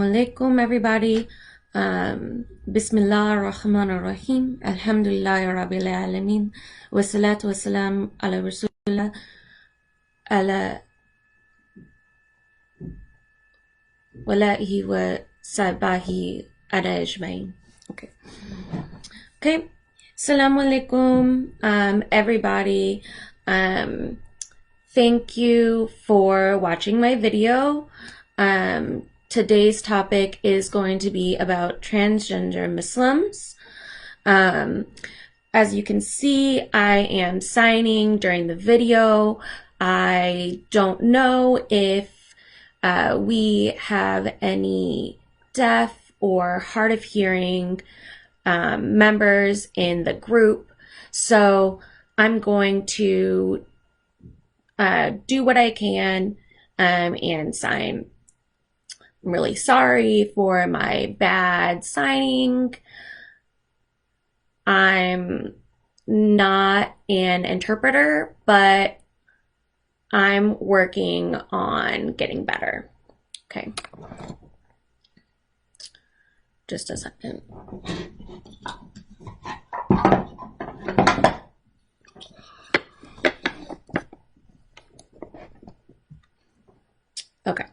Alaikum everybody. Bismillah ar-Rahman ar-Rahim. Alhamdulillah Rabbil Alameen. Wassalatu wassalam ala Rasulullah ala walaihi wa sahbihi ala ajmain. Okay. Assalamu alaikum, everybody. Thank you for watching my video. Today's topic is going to be about transgender Muslims. As you can see, I am signing during the video. I don't know if we have any deaf or hard of hearing members in the group, so I'm going to do what I can and sign. I'm really sorry for my bad signing. I'm not an interpreter, but I'm working on getting better. Okay. Just a second. Okay.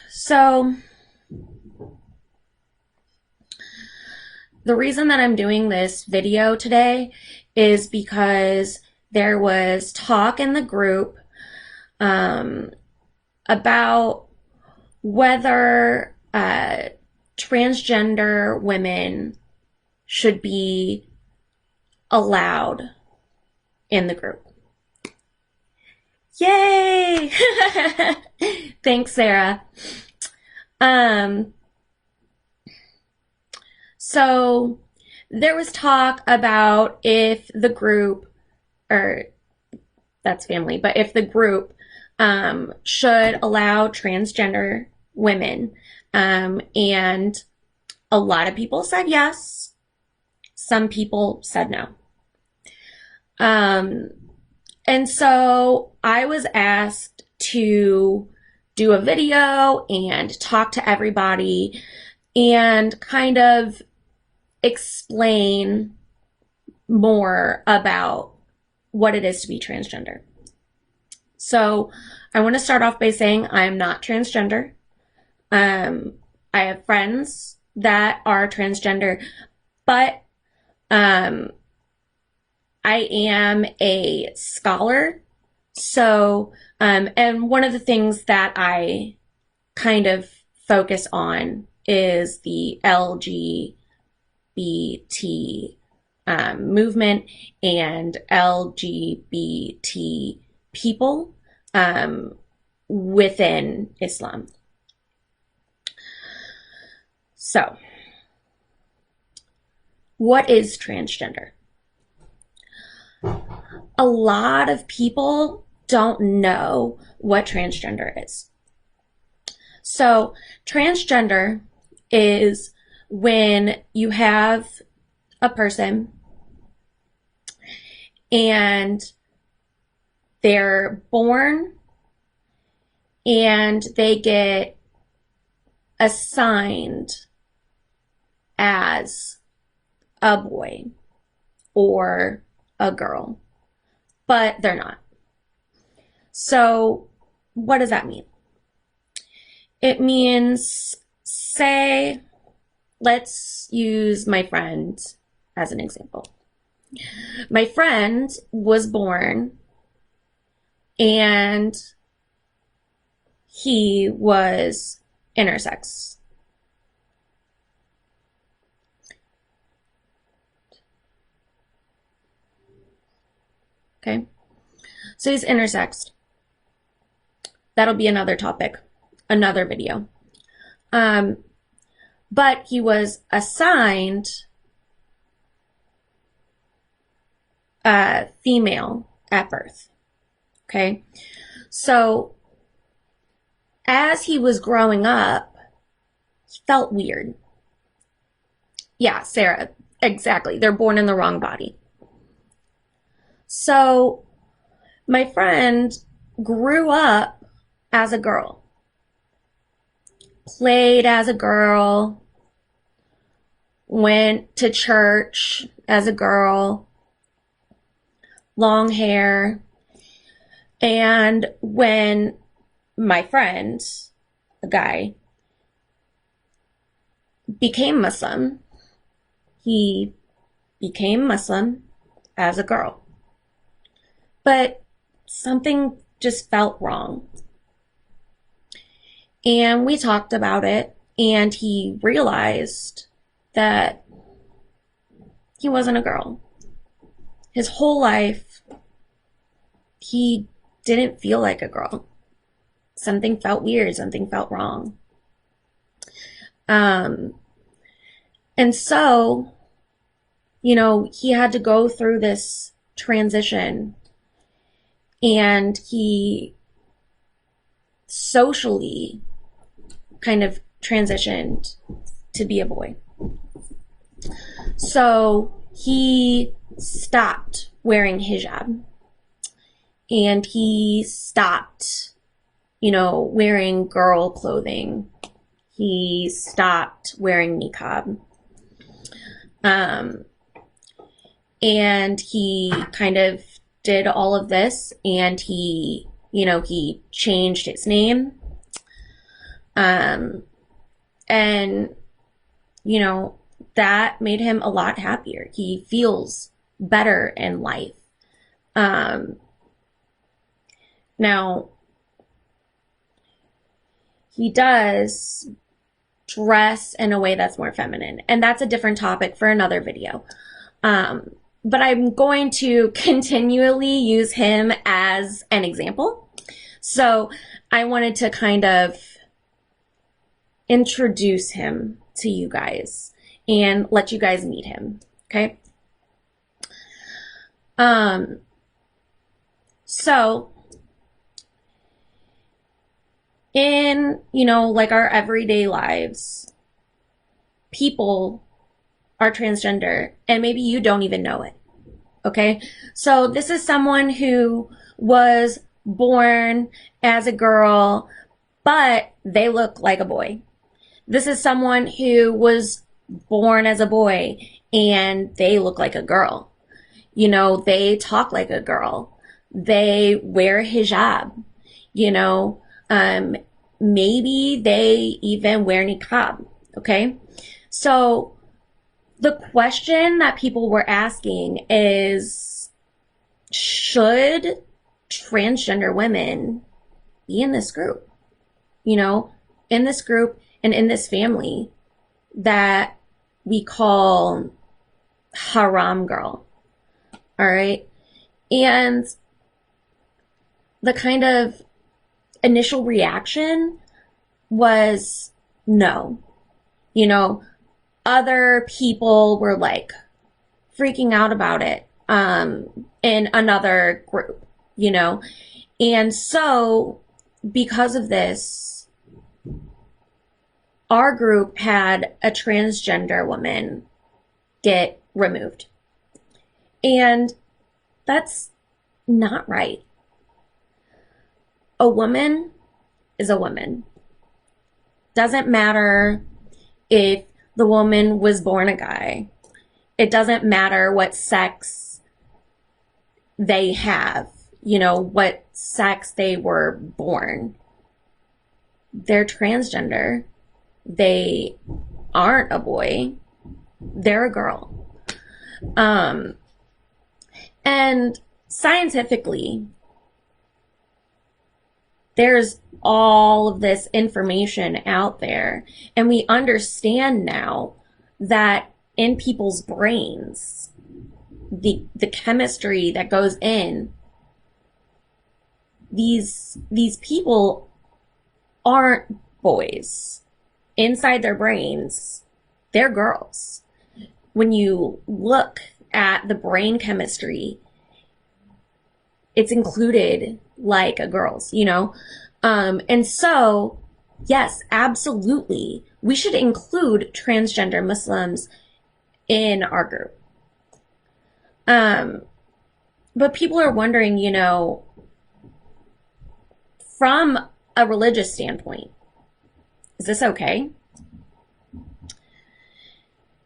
So the reason that I'm doing this video today is because there was talk in the group about whether transgender women should be allowed in the group. Yay! Thanks, Sarah. So there was talk about if the group, or that's family, but if the group should allow transgender women, and a lot of people said yes. Some people said no. And so I was asked to do a video and talk to everybody and kind of explain more about what it is to be transgender. So I want to start off by saying I am not transgender. I have friends that are transgender, but I am a scholar. So, and one of the things that I kind of focus on is the LGBT movement and LGBT people within Islam. So, what is transgender? A lot of people don't know what transgender is. So transgender is when you have a person and they're born and they get assigned as a boy or a girl, but they're not. So what does that mean? It means, say, let's use my friend as an example. My friend was born and he was intersex. Okay, so he's intersexed. That'll be another topic, another video. But he was assigned female at birth. Okay, so as he was growing up, he felt weird. Yeah, Sarah, exactly. They're born in the wrong body. So my friend grew up as a girl. played as a girl, went to church as a girl, long hair. And when my friend, a guy, became Muslim, he became Muslim as a girl. But something just felt wrong. And we talked about it, and he realized that he wasn't a girl. His whole life, he didn't feel like a girl. Something felt weird, something felt wrong. And so, he had to go through this transition, and he socially kind of transitioned to be a boy. So he stopped wearing hijab, and he stopped, wearing girl clothing. He stopped wearing niqab. And he kind of did all of this, and he changed his name. And, that made him a lot happier. He feels better in life. Now, he does dress in a way that's more feminine, and that's a different topic for another video. But I'm going to continually use him as an example. So I wanted to kind of introduce him to you guys and let you guys meet him, okay? So in, like our everyday lives, people are transgender, and maybe you don't even know it, okay? So this is someone who was born as a girl, but they look like a boy. This is someone who was born as a boy, and they look like a girl. They talk like a girl. They wear hijab, maybe they even wear niqab, okay? So the question that people were asking is, should transgender women be in this group? In this group and in this family that we call haram girl, all right? And the kind of initial reaction was no. Other people were like freaking out about it in another group, and so because of this, our group had a transgender woman get removed, and that's not right. A woman is a woman. Doesn't matter if the woman was born a guy. It doesn't matter what sex they have, what sex they were born. They're transgender. They aren't a boy. They're a girl. And scientifically, there's all of this information out there, and we understand now that in people's brains, the chemistry that goes in, these people aren't boys. Inside their brains, they're girls. When you look at the brain chemistry, it's included like a girl's, and so, yes, absolutely, we should include transgender Muslims in our group. But people are wondering, from a religious standpoint, Is this okay?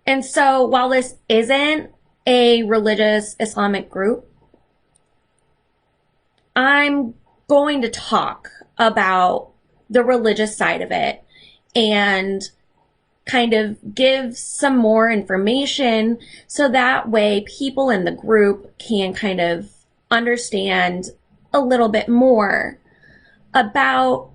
And so while this isn't a religious Islamic group, I'm going to talk about the religious side of it and kind of give some more information so that way people in the group can kind of understand a little bit more about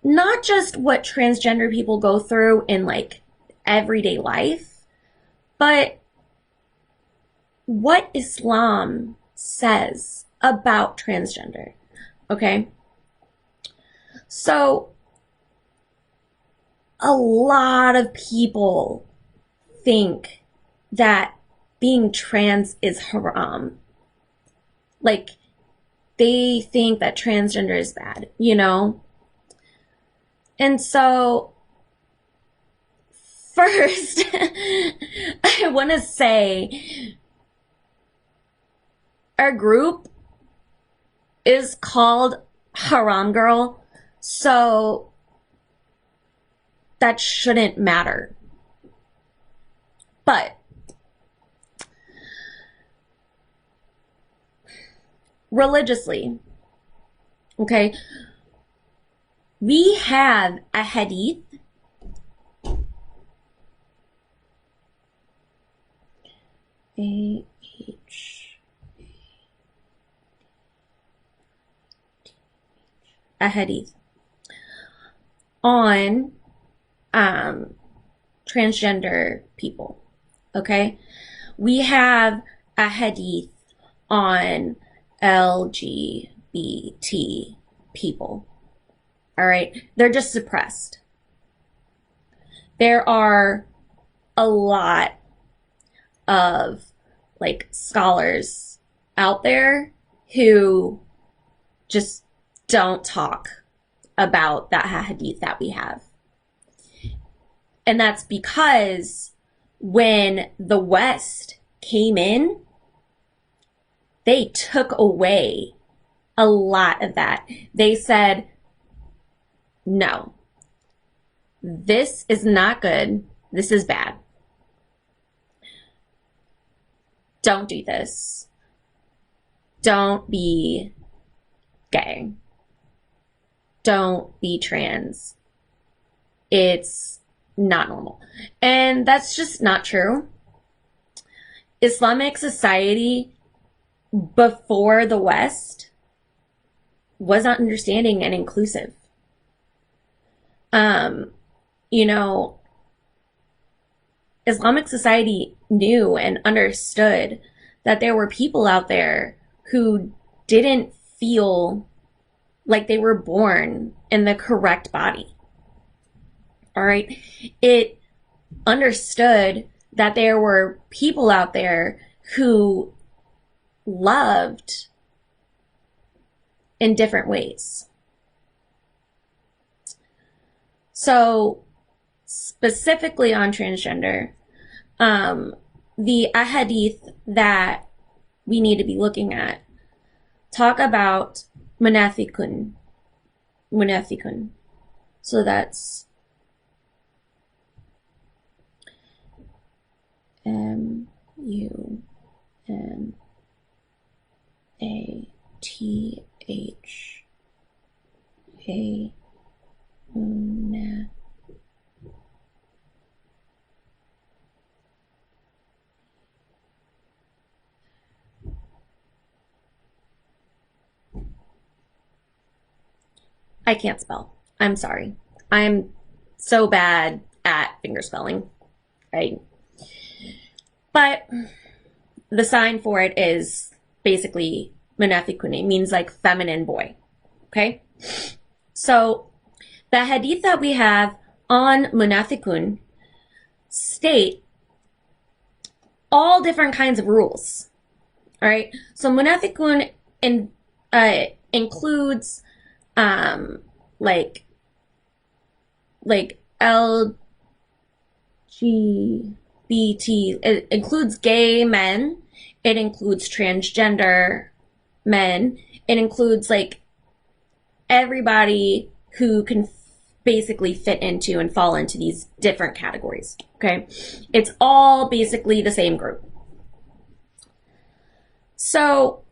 not just what transgender people go through in like everyday life, but what Islam says about transgender. Okay? So, a lot of people think that being trans is haram. Like, they think that transgender is bad, you know? And so, first, I want to say our group is called Haram Girl, so that shouldn't matter. But religiously, okay, we have a hadith a hadith on transgender people. Okay, we have a hadith on LGBT people. All right, they're just suppressed. There are a lot of like scholars out there who just don't talk about that hadith that we have. And that's because when the West came in, they took away a lot of that. They said, no, this is not good. This is bad. Don't do this. Don't be gay. Don't be trans. It's not normal. And that's just not true. Islamic society before the West was not understanding and inclusive. You know, Islamic society knew and understood that there were people out there who didn't feel like they were born in the correct body. All right. It understood that there were people out there who loved in different ways. So, specifically on transgender, the ahadith that we need to be looking at talk about munathikun. Munathikun. So that's Munatha. I can't spell. I'm sorry. I'm so bad at fingerspelling, right? But the sign for it is basically munathikun. It means like feminine boy, okay? So the hadith that we have on munathikun state all different kinds of rules, all right? So munathikun includes like LGBT. It includes gay men. It includes transgender men. It includes like everybody who can basically fit into and fall into these different categories. Okay, it's all basically the same group. So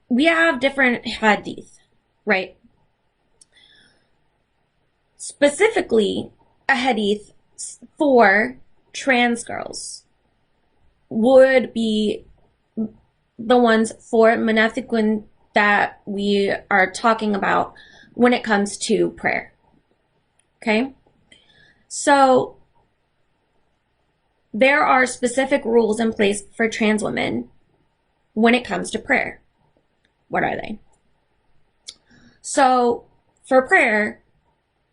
we have different hadith, right? Specifically, a hadith for trans girls would be the ones for munathikun that we are talking about when it comes to prayer. Okay? So there are specific rules in place for trans women when it comes to prayer. What are they? So for prayer,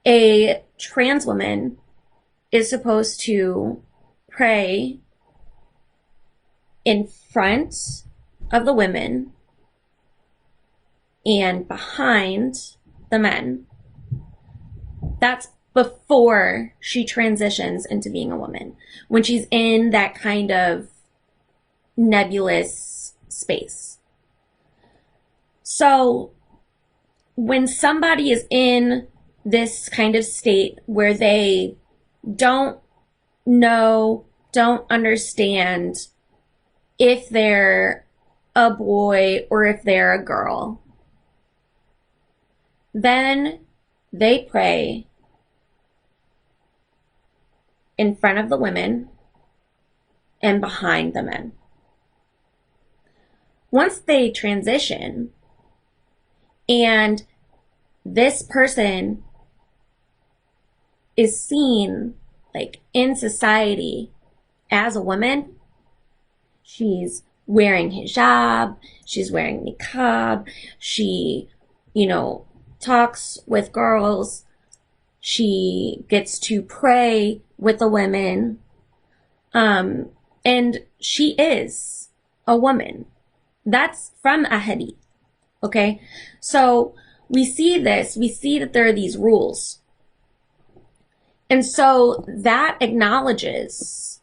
a trans woman is supposed to pray in front of the women and behind the men. That's before she transitions into being a woman, when she's in that kind of nebulous space. So when somebody is in this kind of state where they don't know, don't understand if they're a boy or if they're a girl, then they pray in front of the women and behind the men. Once they transition and this person is seen like in society as a woman, she's wearing hijab, she's wearing niqab, she, talks with girls, she gets to pray with the women, and she is a woman. That's from ahadith, okay? So we see that there are these rules. And so that acknowledges,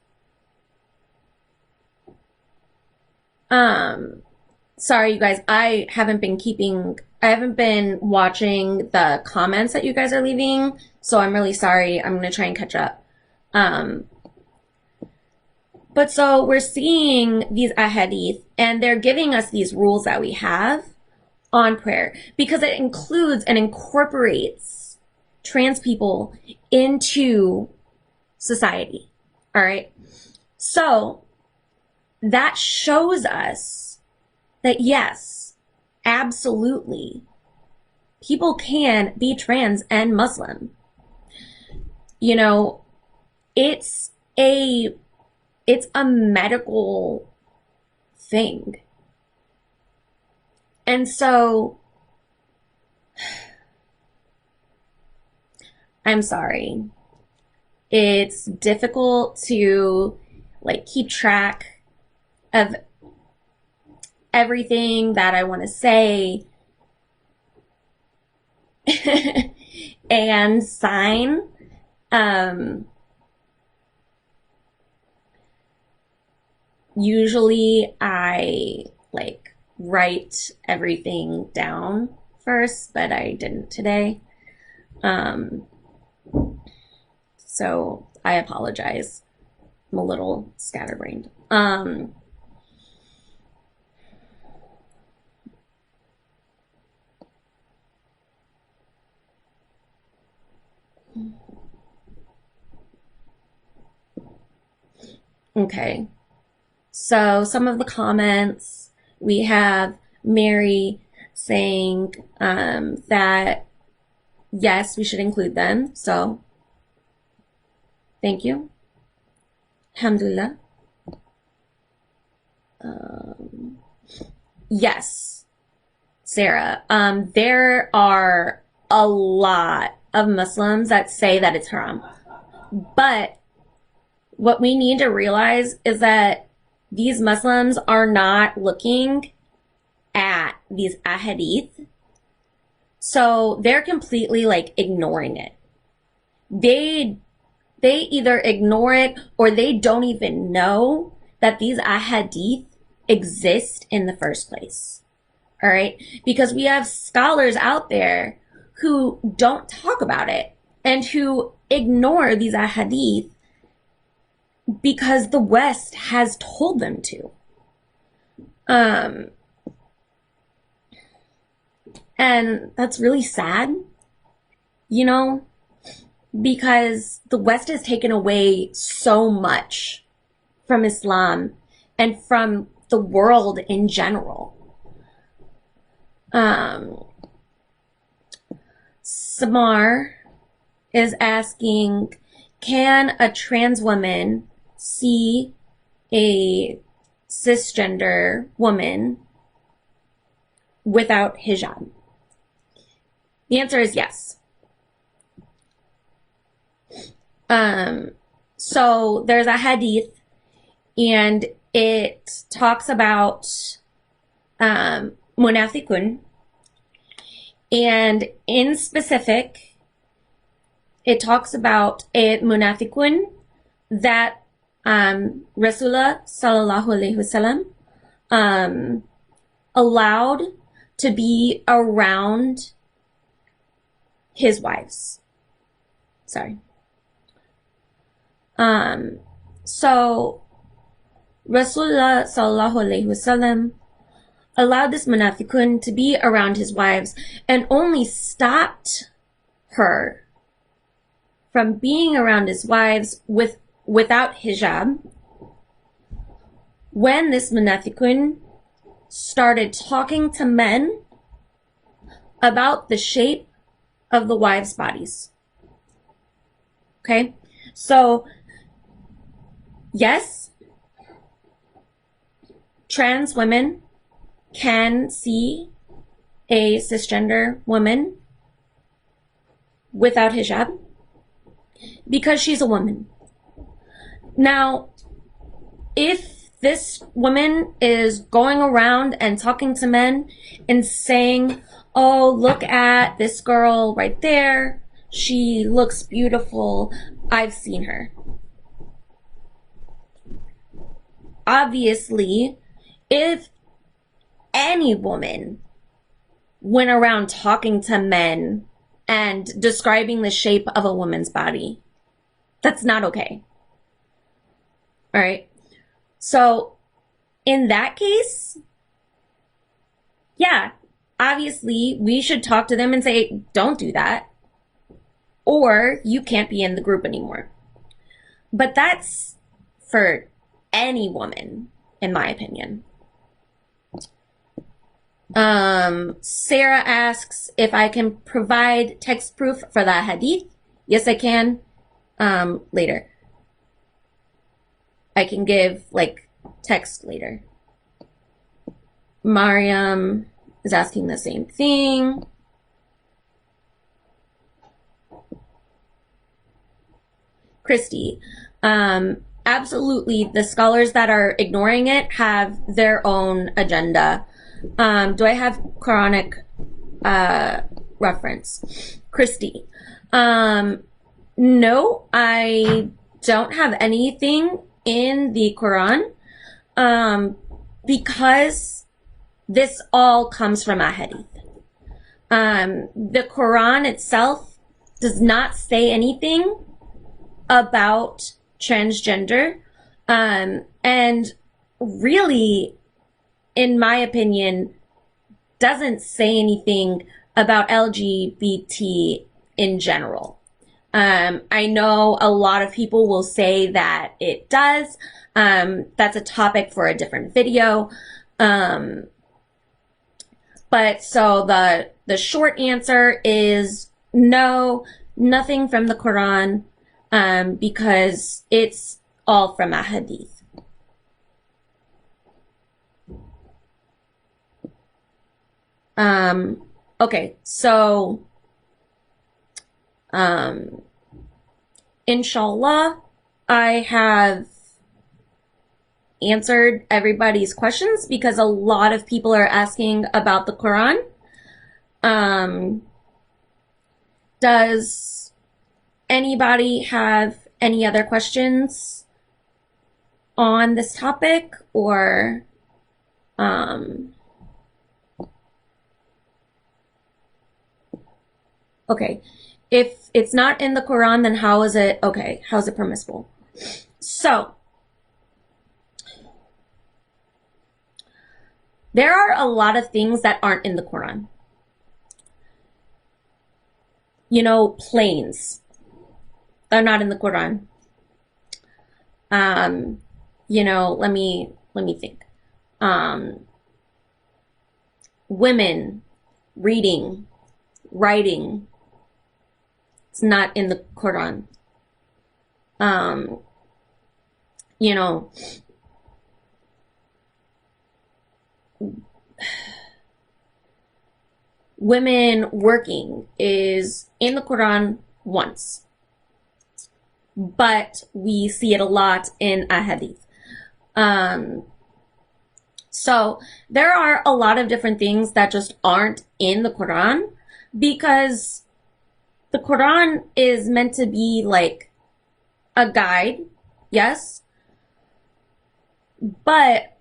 sorry you guys, I haven't been watching the comments that you guys are leaving, so I'm really sorry. I'm going to try and catch up. But so we're seeing these ahadith, and they're giving us these rules that we have on prayer, because it includes and incorporates trans people into society. All right. So that shows us that yes, absolutely, people can be trans and Muslim. It's a medical thing. And so I'm sorry. It's difficult to keep track of everything that I want to say and sign. Usually I write everything down first, but I didn't today. So I apologize. I'm a little scatterbrained. Okay. So some of the comments, we have Mary saying that yes, we should include them. So thank you. Alhamdulillah. Yes, Sarah. There are a lot of Muslims that say that it's haram. But what we need to realize is that these Muslims are not looking at these ahadith. So they're completely ignoring it. They either ignore it or they don't even know that these ahadith exist in the first place. All right? Because we have scholars out there who don't talk about it and who ignore these ahadith because the West has told them to. And that's really sad, you know, because the West has taken away so much from Islam and from the world in general. Samar is asking, can a trans woman see a cisgender woman without hijab? The answer is yes. So there's a hadith, and it talks about munathikun, and in specific, it talks about a munathikun that Rasulullah sallallahu alaihi wasallam allowed to be around his wives. Sorry. So Rasulullah sallallahu alaihi wasallam allowed this munathikun to be around his wives and only stopped her from being around his wives without hijab when this munathikun started talking to men about the shape of the wives' bodies. Okay? So, yes, trans women can see a cisgender woman without hijab because she's a woman. Now, if this woman is going around and talking to men and saying, oh, look at this girl right there, she looks beautiful, I've seen her. Obviously, if any woman went around talking to men and describing the shape of a woman's body, that's not okay. All right. So in that case, yeah, obviously we should talk to them and say, don't do that, or you can't be in the group anymore. But that's for any woman, in my opinion. Sarah asks if I can provide text proof for that hadith. Yes, I can. Later. I can give text later. Mariam is asking the same thing. Christy, absolutely, the scholars that are ignoring it have their own agenda. Do I have Quranic reference? Christy, no, I don't have anything in the Quran, because this all comes from ahadith. The Quran itself does not say anything about transgender, and really, in my opinion, doesn't say anything about LGBT in general. I know a lot of people will say that it does. That's a topic for a different video. But so the short answer is no, nothing from the Quran, because it's all from ahadith. Okay, so inshallah, I have answered everybody's questions because a lot of people are asking about the Quran. Does anybody have any other questions on this topic, or Okay. If it's not in the Quran, then how is it okay? How is it permissible? So, there are a lot of things that aren't in the Quran. You know, planes. They're not in the Quran. You know, let me think. Women reading, writing. It's not in the Quran. You know, women working is in the Quran once, but we see it a lot in ahadith. So there are a lot of different things that just aren't in the Quran because the Quran is meant to be like a guide, yes, but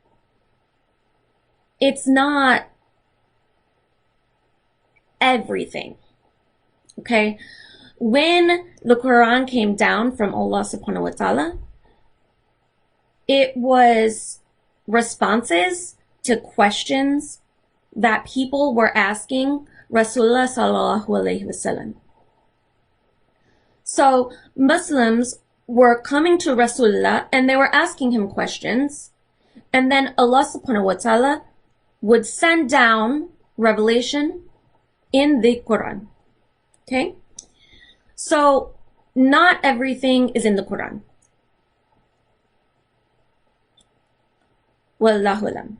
it's not everything, okay? When the Quran came down from Allah subhanahu wa ta'ala, it was responses to questions that people were asking Rasulullah sallallahu alaihi wasallam. So Muslims were coming to Rasulullah and they were asking him questions, and then Allah subhanahu wa ta'ala would send down revelation in the Quran. Okay? So not everything is in the Quran. Wallahu alam.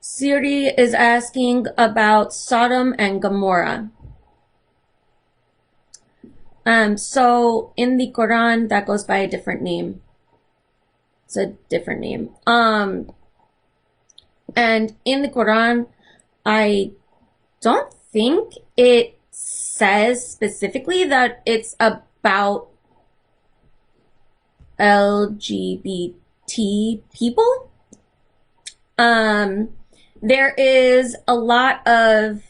Siri is asking about Sodom and Gomorrah. So in the Quran, that goes by a different name. It's a different name. And in the Quran, I don't think it says specifically that it's about LGBT people. There is a lot of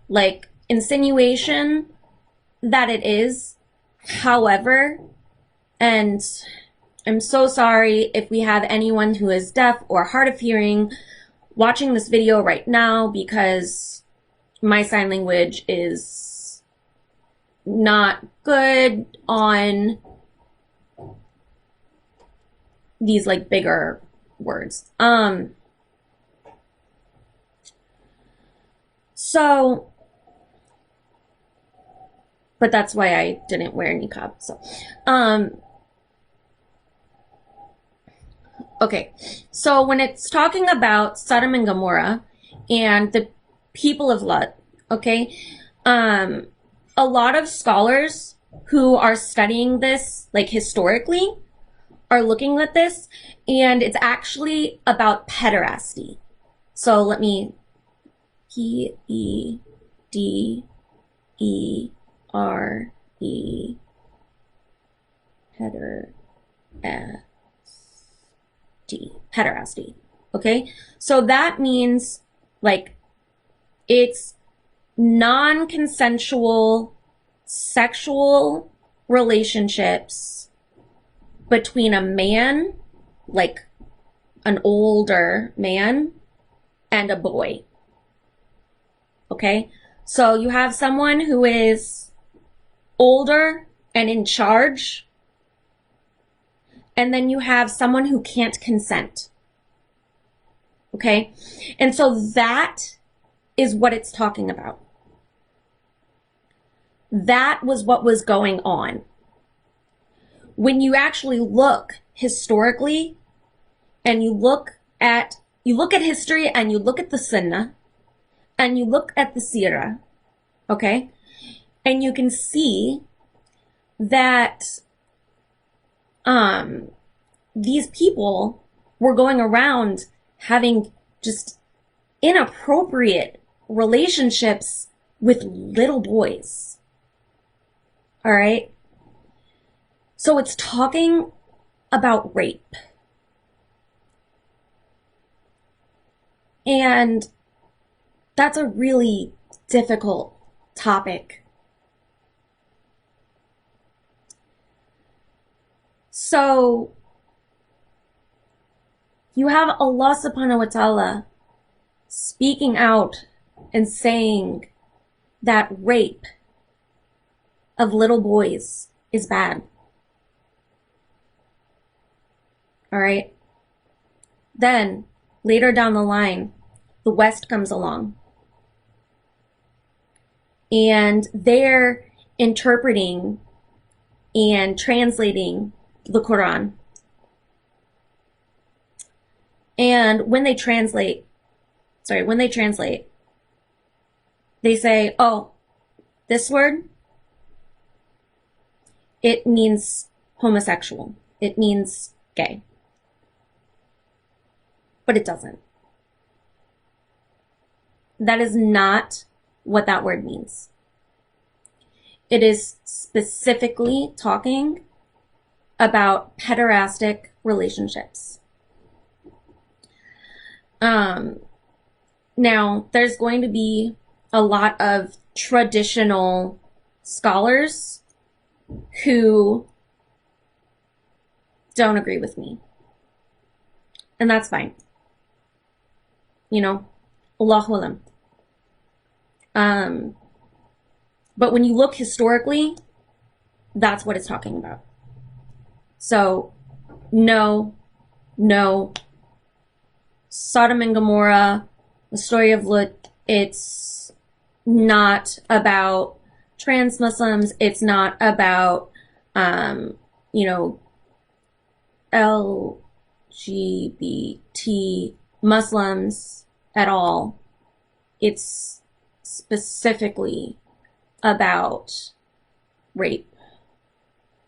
like insinuation that it is. However, and I'm so sorry if we have anyone who is deaf or hard of hearing watching this video right now, because my sign language is not good on these like bigger words. So, but that's why I didn't wear niqab. So, okay. So when it's talking about Sodom and Gomorrah and the people of Lot, okay, a lot of scholars who are studying this, like historically, are looking at this, and it's actually about pederasty. So let me P-E-D-E-R-E, pederasty. Okay, so that means like it's non-consensual sexual relationships between a man, like an older man, and a boy. Okay, so you have someone who is older and in charge, and then you have someone who can't consent. Okay, and so that is what it's talking about. That was what was going on. When you actually look historically, and you look at history, and you look at the Sunnah, and you look at the Sirah, okay, and you can see that these people were going around having just inappropriate relationships with little boys. All right? So it's talking about rape. And That's a really difficult topic. So you have Allah subhanahu wa ta'ala speaking out and saying that rape of little boys is bad. All right. Then later down the line, the West comes along and they're interpreting and translating the Quran. And when they translate, they say, oh, this word, it means homosexual. It means gay. But it doesn't. That is not what that word means. It is specifically talking about pederastic relationships. Now, there's going to be a lot of traditional scholars who don't agree with me. And that's fine. You know, Allahu alam. But when you look historically, that's what it's talking about. So, no, Sodom and Gomorrah, the story of Lut, it's not about trans Muslims. It's not about, LGBT Muslims at all. It's specifically about rape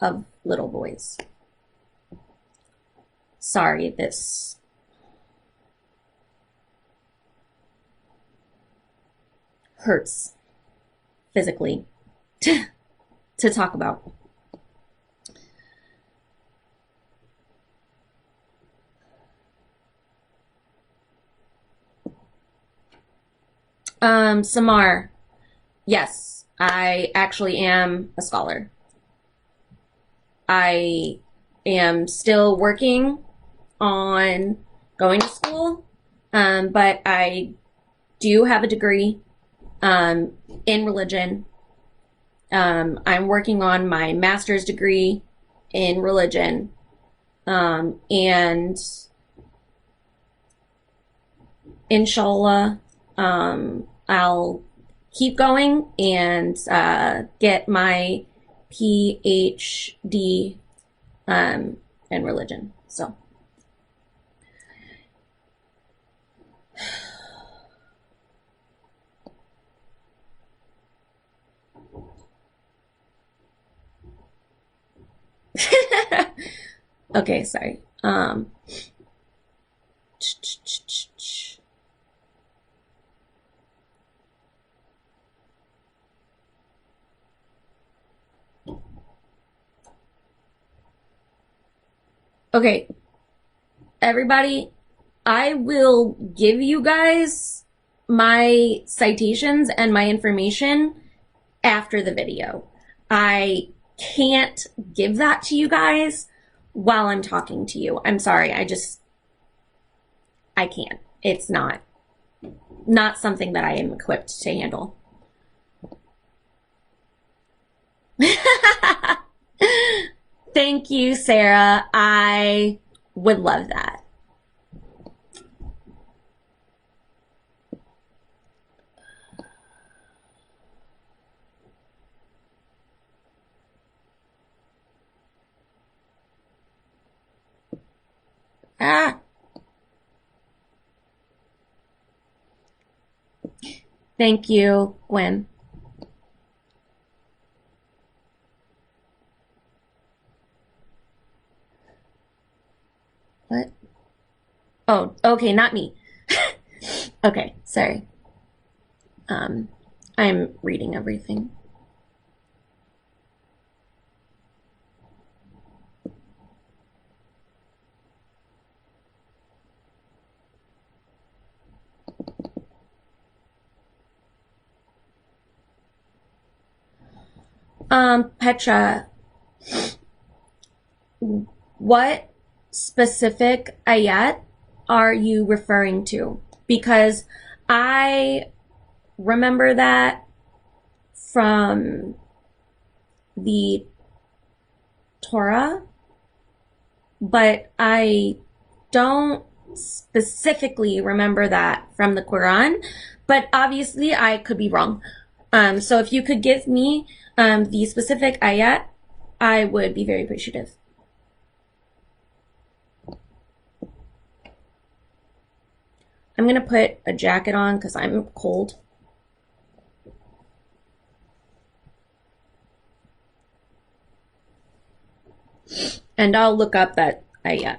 of little boys. Sorry, this hurts physically to talk about. Samar, yes, I actually am a scholar. I am still working on going to school, but I do have a degree in religion. I'm working on my master's degree in religion, and inshallah, I'll keep going and get my PhD in religion. So. Okay, sorry. Okay, everybody, I will give you guys my citations and my information after the video. I can't give that to you guys while I'm talking to you. I'm sorry, I can't. It's not something that I am equipped to handle. Thank you, Sarah. I would love that. Thank you, Gwen. What? Oh, okay, not me. Okay, sorry. I'm reading everything. Petra, what specific ayat are you referring to? Because I remember that from the Torah, but I don't specifically remember that from the Quran, but obviously I could be wrong. So if you could give me the specific ayat, I would be very appreciative. I'm going to put a jacket on because I'm cold. And I'll look up that ayat.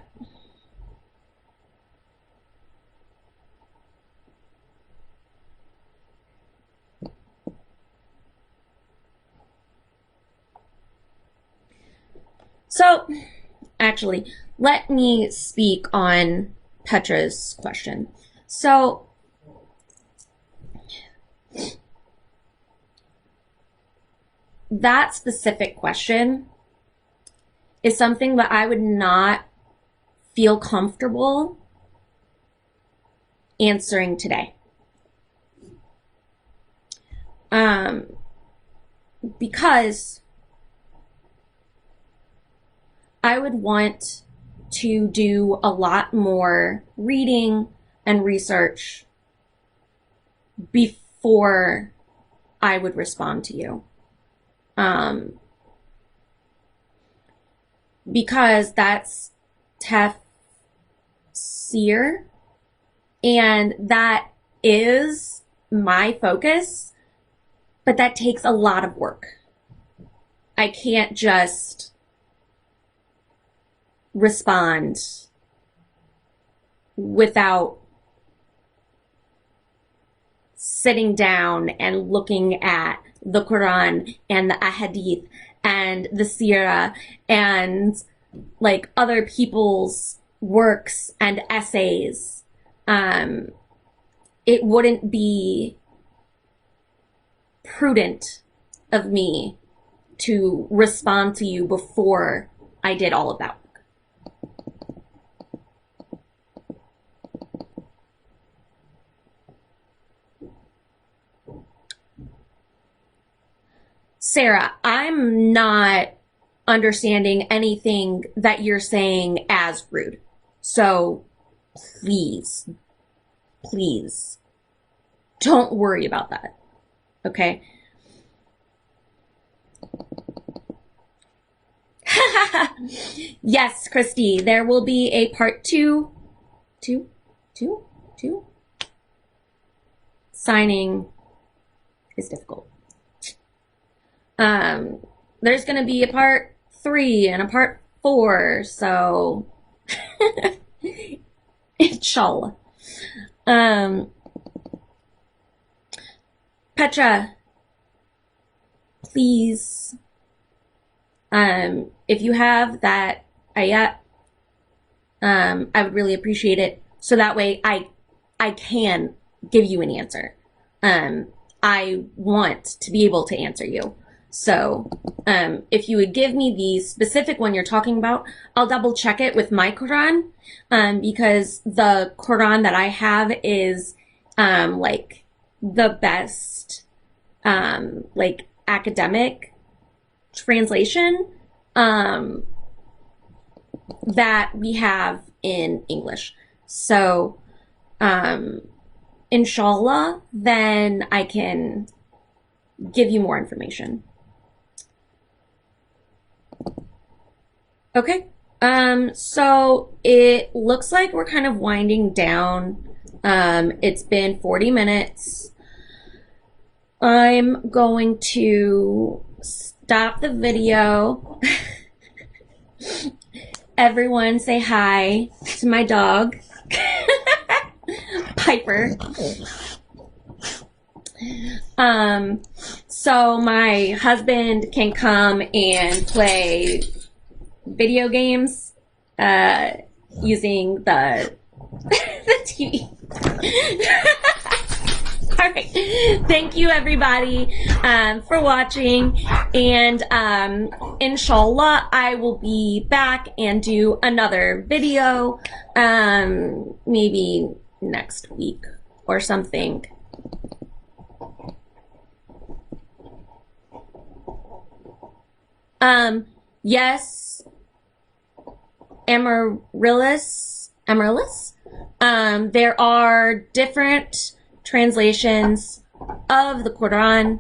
So, actually, let me speak on Petra's question. So, that specific question is something that I would not feel comfortable answering today. Because I would want to do a lot more reading and research before I would respond to you. Because that's tafsir, and that is my focus, but that takes a lot of work. I can't just respond without sitting down and looking at the Quran and the ahadith and the seerah and like other people's works and essays. It wouldn't be prudent of me to respond to you before I did all of that work. Sarah, I'm not understanding anything that you're saying as rude. So please, don't worry about that. Okay? Yes, Christy, there will be a part two. Signing is difficult. There's going to be a part 3 and a part 4, so inshallah. Petra, please, if you have that ayat, I would really appreciate it, so that way I can give you an answer. I want to be able to answer you. So, if you would give me the specific one you're talking about, I'll double check it with my Quran, because the Quran that I have is, like, the best, like, academic translation, that we have in English. So, inshallah, then I can give you more information. Okay, so it looks like we're kind of winding down. It's been 40 minutes. I'm going to stop the video. Everyone say hi to my dog, Piper. So my husband can come and play video games using the the TV. right. Thank you, everybody, for watching. And inshallah, I will be back and do another video, maybe next week or something. Yes, Amaryllis. There are different translations of the Quran.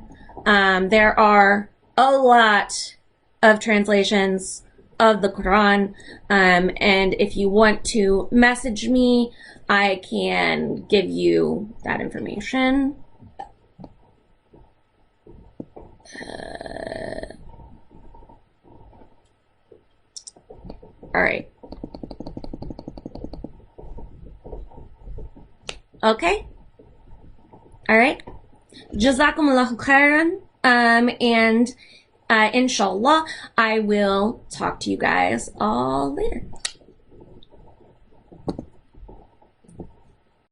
There are a lot of translations of the Quran. And if you want to message me, I can give you that information. All right. Okay. All right. Jazakumullahu khairan. And inshallah, I will talk to you guys all later.